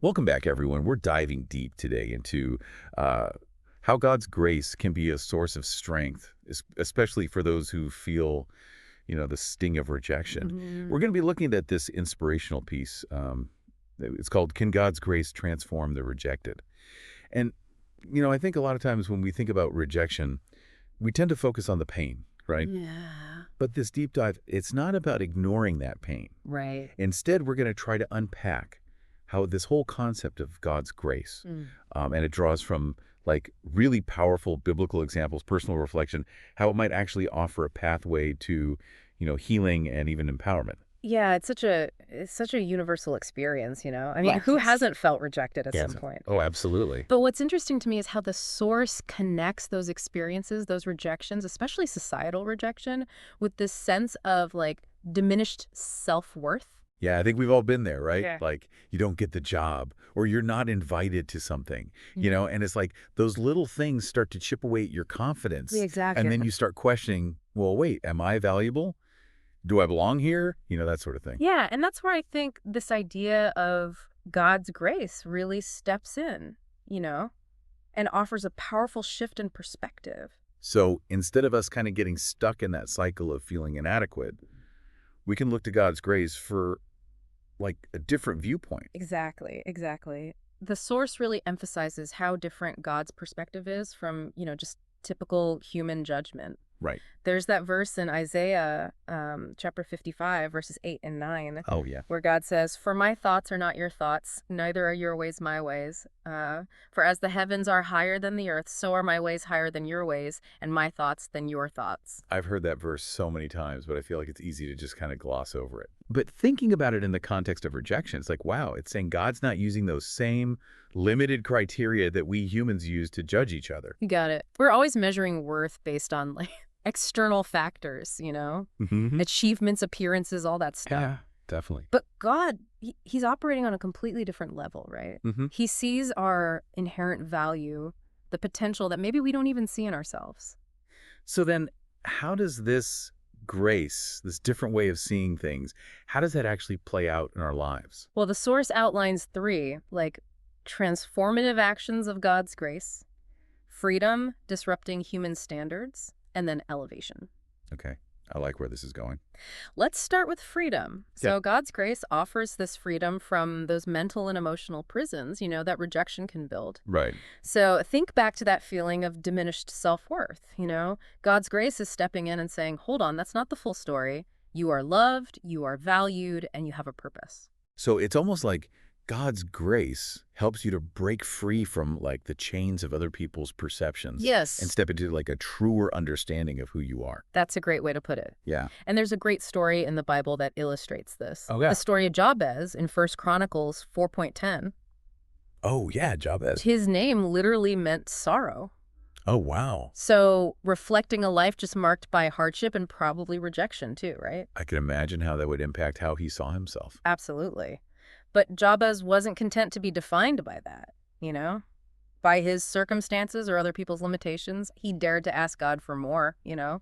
Welcome back, everyone. We're diving deep today into uh, how God's grace can be a source of strength, especially for those who feel, the sting of rejection. We're Mhm. going to be looking at this inspirational piece. It's called "Can God's Grace Transform the Rejected?" And, I think a lot of times when we think about rejection, we tend to focus on the pain, right? Yeah. But this deep dive, it's not about ignoring that pain. Right. Instead, we're going to try to unpack how this whole concept of God's grace, Mm. and it draws from like really powerful biblical examples, personal reflection, how it might actually offer a pathway to, healing and even empowerment. Yeah, it's such a universal experience, you know? I mean, Right. who Yes. hasn't felt rejected at some Yes. point? Oh, absolutely. But what's interesting to me is how the source connects those experiences, those rejections, especially societal rejection, with this sense of like diminished self-worth. Yeah, I think we've all been there, right? Yeah. Like you don't get the job or you're not invited to something, Mhm. and it's like those little things start to chip away at your confidence. And Exactly. then you start questioning, well, wait, am I valuable? Do I belong here? That sort of thing. Yeah, and that's where I think this idea of God's grace really steps in, you know, and offers a powerful shift in perspective. So instead of us kind of getting stuck in that cycle of feeling inadequate, we can look to God's grace for like a different viewpoint. Exactly, exactly. The source really emphasizes how different God's perspective is from, just typical human judgment. Right. There's that verse in Isaiah chapter 55, verses 8 and 9, Oh, yeah. where God says, "For my thoughts are not your thoughts, neither are your ways my ways. For as the heavens are higher than the earth, so are my ways higher than your ways, and my thoughts than your thoughts." I've heard that verse so many times, but I feel like it's easy to just kind of gloss over it. But thinking about it in the context of rejection, it's like, wow, it's saying God's not using those same limited criteria that we humans use to judge each other. You got it. We're always measuring worth based on like external factors, Hmm. achievements, appearances, all that stuff. Yeah, definitely. But God, he's operating on a completely different level, right? Hmm. He sees our inherent value, the potential that maybe we don't even see in ourselves. So then, how does this grace, this different way of seeing things, how does that actually play out in our lives? Well, the source outlines three, like transformative actions of God's grace, freedom, disrupting human standards, and then elevation. Okay, I like where this is going. Let's start with freedom. Yeah. So, God's grace offers this freedom from those mental and emotional prisons, that rejection can build. Right. So, think back to that feeling of diminished self worth. God's grace is stepping in and saying, hold on, that's not the full story. You are loved, you are valued, and you have a purpose. So it's almost like God's grace helps you to break free from like the chains of other people's perceptions and Yes. step into like a truer understanding of who you are. That's a great way to put it. Yeah. And there's a great story in the Bible that illustrates this. Oh, The yeah. story of Jabez in First Chronicles 4.10. Oh, yeah, Jabez. His name literally meant sorrow. Oh, wow. So, reflecting a life just marked by hardship and probably rejection, too, right? I can imagine how that would impact how he saw himself. Absolutely. But Jabez wasn't content to be defined by that, by his circumstances or other people's limitations. He dared to ask God for more,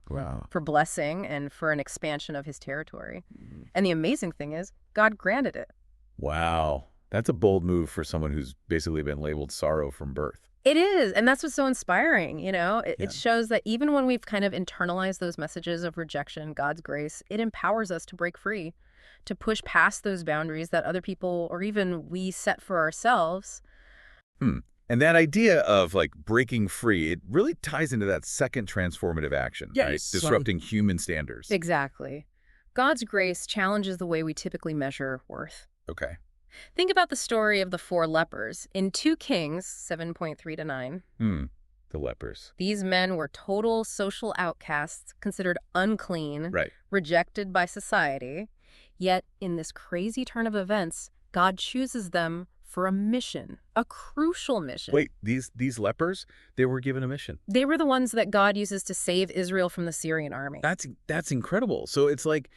Wow. for blessing and for an expansion of his territory. Mm. And the amazing thing is, God granted it. Wow. That's a bold move for someone who's basically been labeled sorrow from birth. It is. And that's what's so inspiring, It, Yeah. it shows that even when we've kind of internalized those messages of rejection, God's grace, it empowers us to break free, to push past those boundaries that other people or even we set for ourselves. Hmm. And that idea of like breaking free, it really ties into that second transformative action, right? Yes. Disrupting human standards. Exactly. God's grace challenges the way we typically measure worth. Okay. Think about the story of the four lepers. In 2 Kings 7.3 to 9, Hmm. The lepers. these men were total social outcasts, considered unclean, Right. rejected by society. Yet, in this crazy turn of events, God chooses them for a mission, a crucial mission. Wait, these lepers, they were given a mission. They were the ones that God uses to save Israel from the Syrian army. That's incredible. So it's like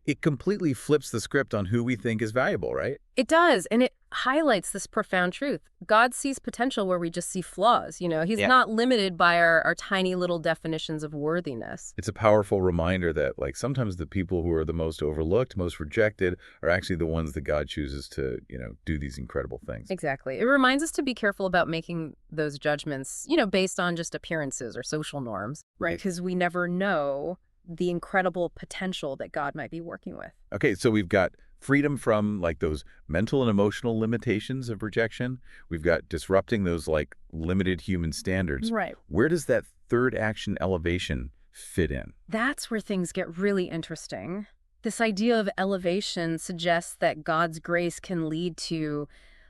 It completely flips the script on who we think is valuable, right? It does, and it highlights this profound truth. God sees potential where we just see flaws. He's Yeah. not limited by our tiny little definitions of worthiness. It's a powerful reminder that, like, sometimes the people who are the most overlooked, most rejected, are actually the ones that God chooses to, do these incredible things. Exactly. It reminds us to be careful about making those judgments, based on just appearances or social norms. Right. Because we never know the incredible potential that God might be working with. Okay, so we've got freedom from, like, those mental and emotional limitations of rejection. We've got disrupting those, like, limited human standards. Right. Where does that third action, elevation, fit in? That's where things get really interesting. This idea of elevation suggests that God's grace can lead to,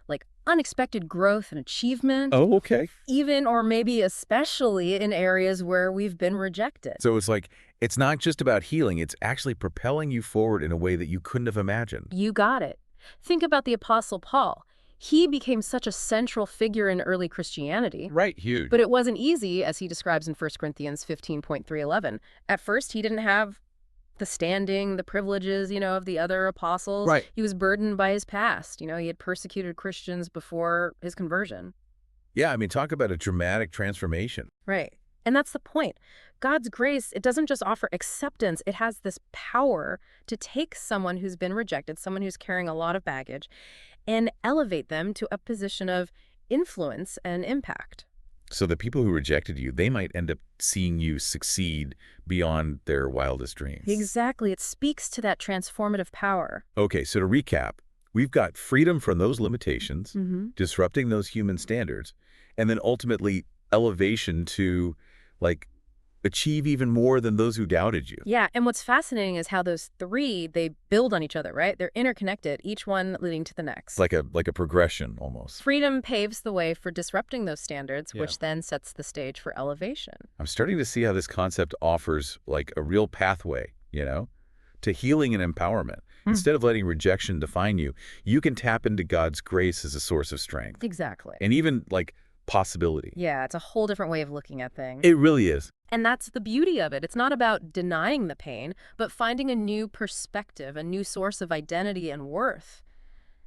like, unexpected growth and achievement, Oh, okay. even or maybe especially in areas where we've been rejected. So it's like, it's not just about healing, it's actually propelling you forward in a way that you couldn't have imagined. You got it. Think about the Apostle Paul. He became such a central figure in early Christianity. Right, huge. But it wasn't easy, as he describes in 1 Corinthians 15:3-11. At first, he didn't have the standing, the privileges, of the other apostles. Right. He was burdened by his past. He had persecuted Christians before his conversion. Yeah, I mean, talk about a dramatic transformation. Right. And that's the point. God's grace, it doesn't just offer acceptance. It has this power to take someone who's been rejected, someone who's carrying a lot of baggage, and elevate them to a position of influence and impact. So the people who rejected you, they might end up seeing you succeed beyond their wildest dreams. Exactly. It speaks to that transformative power. Okay, so to recap, we've got freedom from those limitations, disrupting those human standards, and then ultimately elevation to, like, achieve even more than those who doubted you. Yeah, and what's fascinating is how those three, they build on each other, right? They're interconnected, each one leading to the next. It's like a progression almost. Freedom paves the way for disrupting those standards, Yeah. which then sets the stage for elevation. I'm starting to see how this concept offers, like, a real pathway, to healing and empowerment. Instead of letting rejection define you, you can tap into God's grace as a source of strength. Exactly. And even, like, possibility. Yeah, it's a whole different way of looking at things. It really is. And that's the beauty of it. It's not about denying the pain, but finding a new perspective, a new source of identity and worth.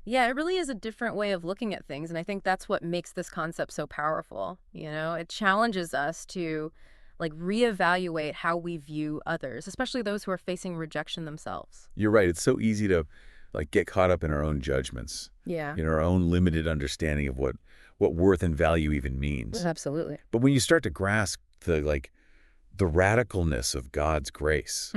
Yeah, it really is a different way of looking at things, and I think that's what makes this concept so powerful. It challenges us to, like, reevaluate how we view others, especially those who are facing rejection themselves. You're right. It's so easy to, like, get caught up in our own judgments, Yeah. our own limited understanding of what worth and value even means. Absolutely. But when you start to grasp the radicalness of God's grace,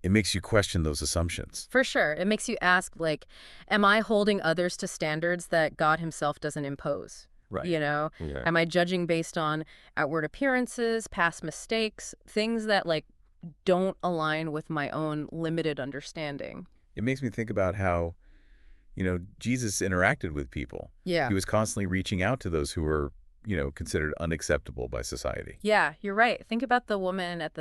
it makes you question those assumptions. For sure. It makes you ask, like, am I holding others to standards that God himself doesn't impose? Right. Yeah. Am I judging based on outward appearances, past mistakes, things that, like, don't align with my own limited understanding? It makes me think about how, Jesus interacted with people. Yeah. He was constantly reaching out to those who were, considered unacceptable by society. Yeah, you're right. Think about the woman at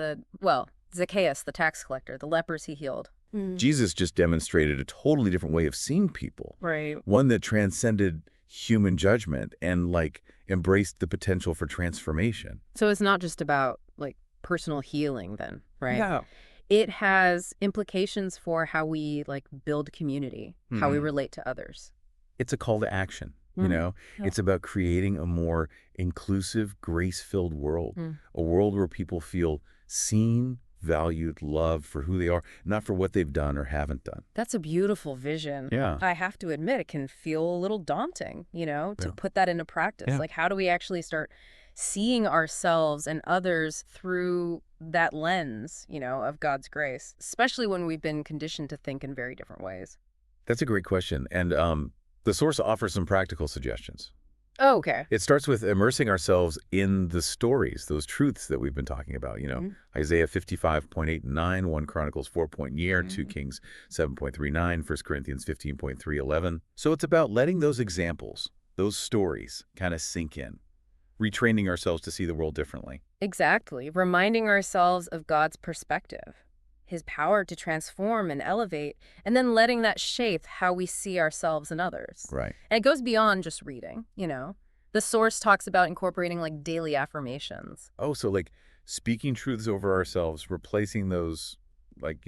Zacchaeus, the tax collector, the lepers he healed. Jesus just demonstrated a totally different way of seeing people. Right. One that transcended human judgment and, like, embraced the potential for transformation. So it's not just about, like, personal healing then, right? Yeah. It has implications for how we, like, build community, how we relate to others. It's a call to action, Yeah. It's about creating a more inclusive, grace-filled world, a world where people feel seen, valued, loved for who they are, not for what they've done or haven't done. That's a beautiful vision. Yeah. I have to admit, it can feel a little daunting, to put that into practice. Yeah. Like, how do we actually start seeing ourselves and others through that lens, of God's grace, especially when we've been conditioned to think in very different ways? That's a great question. And the source offers some practical suggestions. Oh, okay. It starts with immersing ourselves in the stories, those truths that we've been talking about. Isaiah 55:8-9, 1 Chronicles 4.year, 2 Kings 7.39, 1 Corinthians 15.3-11. So it's about letting those examples, those stories, kind of sink in, retraining ourselves to see the world differently. Exactly. Reminding ourselves of God's perspective, his power to transform and elevate, and then letting that shape how we see ourselves and others. Right. And it goes beyond just reading, The source talks about incorporating, like, daily affirmations. Oh, so, like, speaking truths over ourselves, replacing those like,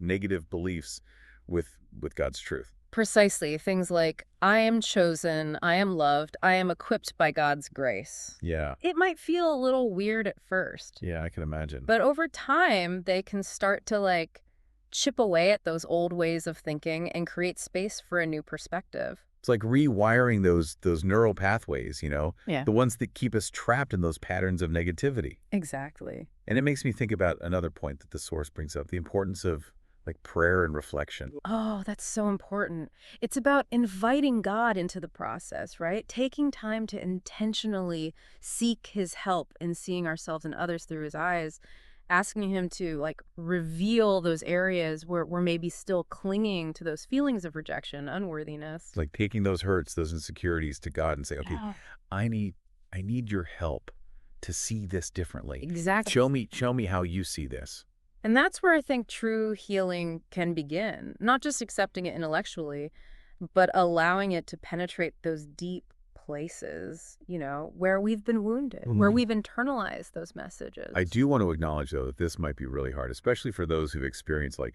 negative beliefs with God's truth. Precisely. Things like, I am chosen, I am loved, I am equipped by God's grace. Yeah. It might feel a little weird at first, Yeah, I can imagine. but over time, they can start to chip away at those old ways of thinking and create space for a new perspective. It's like rewiring those neural pathways, Yeah, the ones that keep us trapped in those patterns of negativity. exactly. And it makes me think about another point that the source brings up, the importance of like prayer and reflection. Oh, that's so important. It's about inviting God into the process, right? Taking time to intentionally seek his help in seeing ourselves and others through his eyes, asking him to reveal those areas where we're maybe still clinging to those feelings of rejection, unworthiness. It's like taking those hurts, those insecurities to God and say, okay, Yeah. I need I need your help to see this differently. Exactly. Show me how you see this. And that's where I think true healing can begin, not just accepting it intellectually, but allowing it to penetrate those deep places, where we've been wounded, where we've internalized those messages. I do want to acknowledge, though, that this might be really hard, especially for those who've experienced like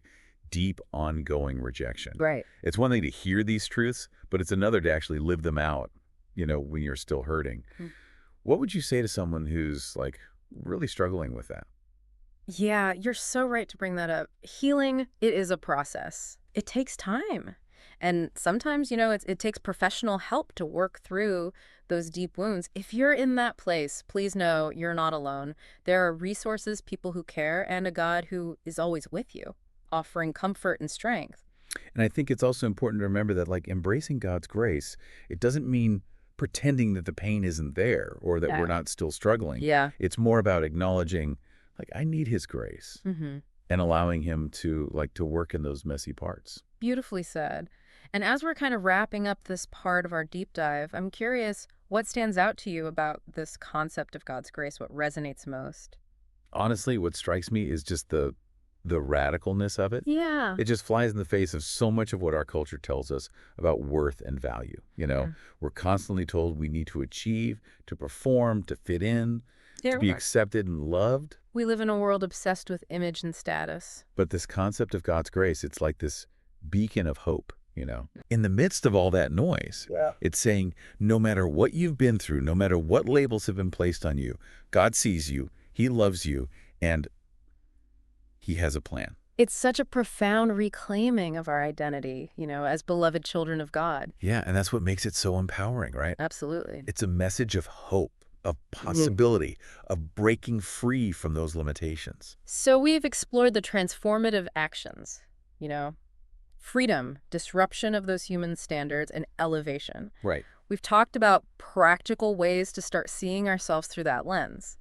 deep, ongoing rejection. Right. It's one thing to hear these truths, but it's another to actually live them out, when you're still hurting. Mm. What would you say to someone who's like really struggling with that? Yeah, you're so right to bring that up. Healing, it is a process. It takes time. And sometimes, it takes professional help to work through those deep wounds. If you're in that place, please know you're not alone. There are resources, people who care, and a God who is always with you, offering comfort and strength. And I think it's also important to remember that like embracing God's grace, it doesn't mean pretending that the pain isn't there or that we're Yeah. not still struggling. Yeah. It's more about acknowledging like I need his grace Mm-hmm. and allowing him to work in those messy parts. Beautifully said. And as we're kind of wrapping up this part of our deep dive, I'm curious, what stands out to you about this concept of God's grace? What resonates most? Honestly, what strikes me is just the radicalness of it. Yeah. It just flies in the face of so much of what our culture tells us about worth and value. Yeah. We're constantly told we need to achieve, to perform, to fit in, Yeah, to be right. accepted and loved. We live in a world obsessed with image and status. But this concept of God's grace, it's like this beacon of hope. In the midst of all that noise, it's saying no matter what you've been through, no matter what labels have been placed on you, God sees you, he loves you, and he has a plan. It's such a profound reclaiming of our identity, as beloved children of God. Yeah, and that's what makes it so empowering, right? Absolutely. It's a message of hope, of possibility, of breaking free from those limitations. So we've explored the transformative actions, freedom, disruption of those human standards, and elevation. Right. We've talked about practical ways to start seeing ourselves through that lens.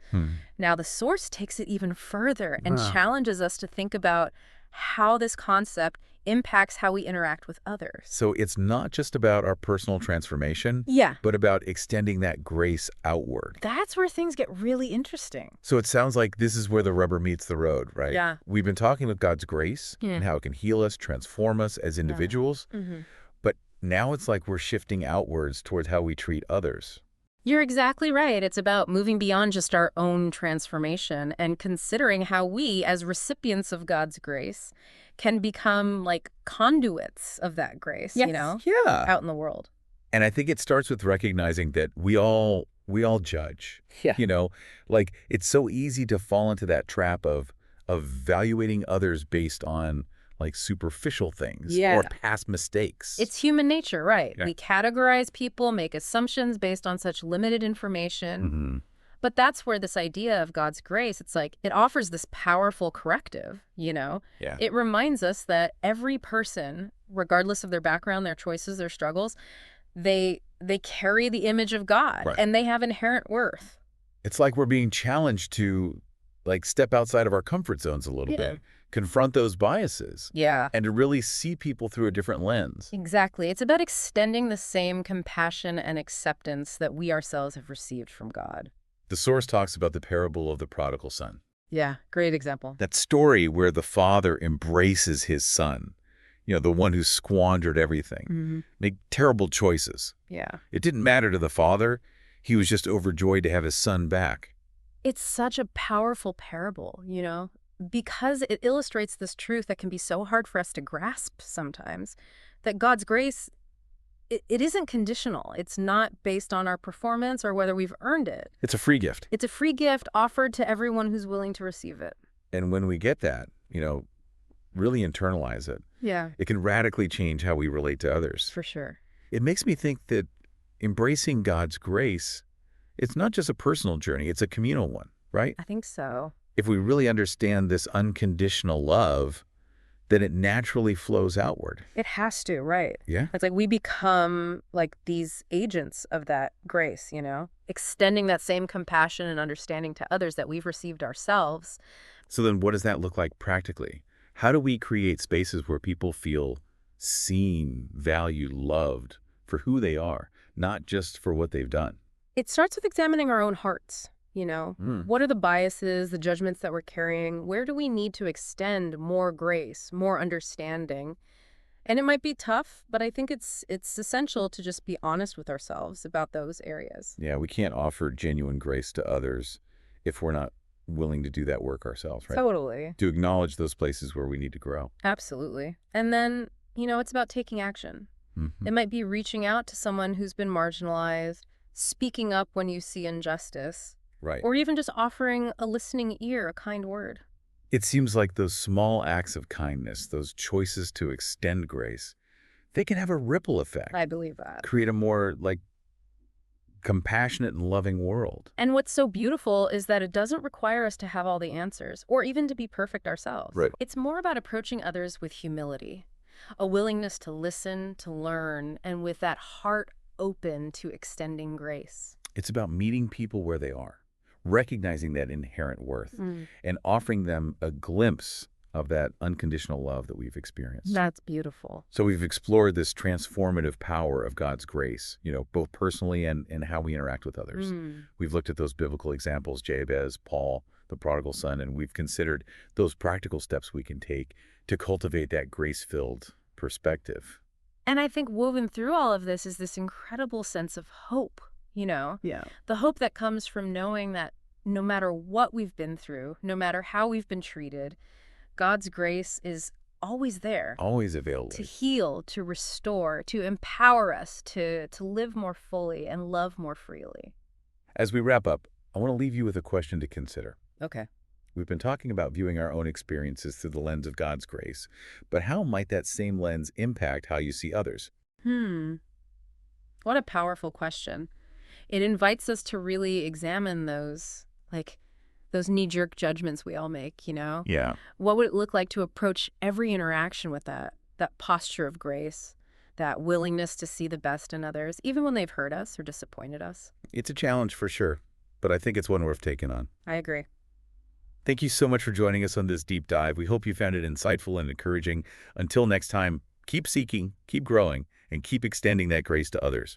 Now, the source takes it even further and Wow. challenges us to think about how this concept impacts how we interact with others. So it's not just about our personal transformation, Yeah, but about extending that grace outward. that's where things get really interesting. So it sounds like this is where the rubber meets the road, right? Yeah. We've been talking about God's grace Yeah. and how it can heal us, transform us as individuals, but now it's like we're shifting outwards towards how we treat others. You're exactly right. It's about moving beyond just our own transformation and considering how we, as recipients of God's grace, can become conduits of that grace, Yeah. out in the world. And I think it starts with recognizing that we all judge. Yeah. Like it's so easy to fall into that trap of evaluating others based on like superficial things Yeah. or past mistakes. It's human nature, right? Yeah. We categorize people, make assumptions based on such limited information. Mhm. But that's where this idea of God's grace, it's like it offers this powerful corrective, Yeah. It reminds us that every person, regardless of their background, their choices, their struggles, they carry the image of God Right. and they have inherent worth. It's like we're being challenged to like step outside of our comfort zones a little Yeah. bit, confront those biases, Yeah. and to really see people through a different lens. Exactly. It's about extending the same compassion and acceptance that we ourselves have received from God. The source talks about the parable of the prodigal son. Yeah, great example. That story where the father embraces his son, the one who squandered everything, make terrible choices. Yeah. It didn't matter to the father. He was just overjoyed to have his son back. It's such a powerful parable, because it illustrates this truth that can be so hard for us to grasp sometimes, that God's grace, it isn't conditional. It's not based on our performance or whether we've earned it. It's a free gift. It's a free gift offered to everyone who's willing to receive it. And when we get that, really internalize it, Yeah, it can radically change how we relate to others. for sure. It makes me think that embracing God's grace, it's not just a personal journey, it's a communal one, right? I think so. If we really understand this unconditional love, then it naturally flows outward. It has to, right? Yeah? It's like we become like these agents of that grace, extending that same compassion and understanding to others that we've received ourselves. So then what does that look like practically? How do we create spaces where people feel seen, valued, loved for who they are, not just for what they've done? It starts with examining our own hearts. Mm. What are the biases, the judgments that we're carrying? Where do we need to extend more grace, more understanding? And it might be tough, but I think it's essential to just be honest with ourselves about those areas. Yeah, we can't offer genuine grace to others if we're not willing to do that work ourselves, right? Totally. To acknowledge those places where we need to grow. Absolutely. And then, it's about taking action. Mhm. It might be reaching out to someone who's been marginalized, speaking up when you see injustice, Right. or even just offering a listening ear, a kind word. It seems like those small acts of kindness, those choices to extend grace, they can have a ripple effect, I believe that. create a more compassionate and loving world. And what's so beautiful is that it doesn't require us to have all the answers or even to be perfect ourselves. Right. It's more about approaching others with humility, a willingness to listen, to learn, and with that heart open to extending grace. It's about meeting people where they are, recognizing that inherent worth, and offering them a glimpse of that unconditional love that we've experienced. That's beautiful. So we've explored this transformative power of God's grace, both personally and how we interact with others. We've looked at those biblical examples, Jabez, Paul, the prodigal son, and we've considered those practical steps we can take to cultivate that grace-filled perspective. And I think woven through all of this is this incredible sense of hope, Yeah. the hope that comes from knowing that no matter what we've been through, no matter how we've been treated, God's grace is always there Always available. to heal, to restore, to empower us to live more fully and love more freely. As we wrap up, I want to leave you with a question to consider. Okay. We've been talking about viewing our own experiences through the lens of God's grace, but how might that same lens impact how you see others? What a powerful question. It invites us to really examine those knee-jerk judgments we all make, Yeah. What would it look like to approach every interaction with that posture of grace, that willingness to see the best in others, even when they've hurt us or disappointed us? It's a challenge for sure, but I think it's one worth taking on. I agree. Thank you so much for joining us on this deep dive. We hope you found it insightful and encouraging. Until next time, keep seeking, keep growing, and keep extending that grace to others.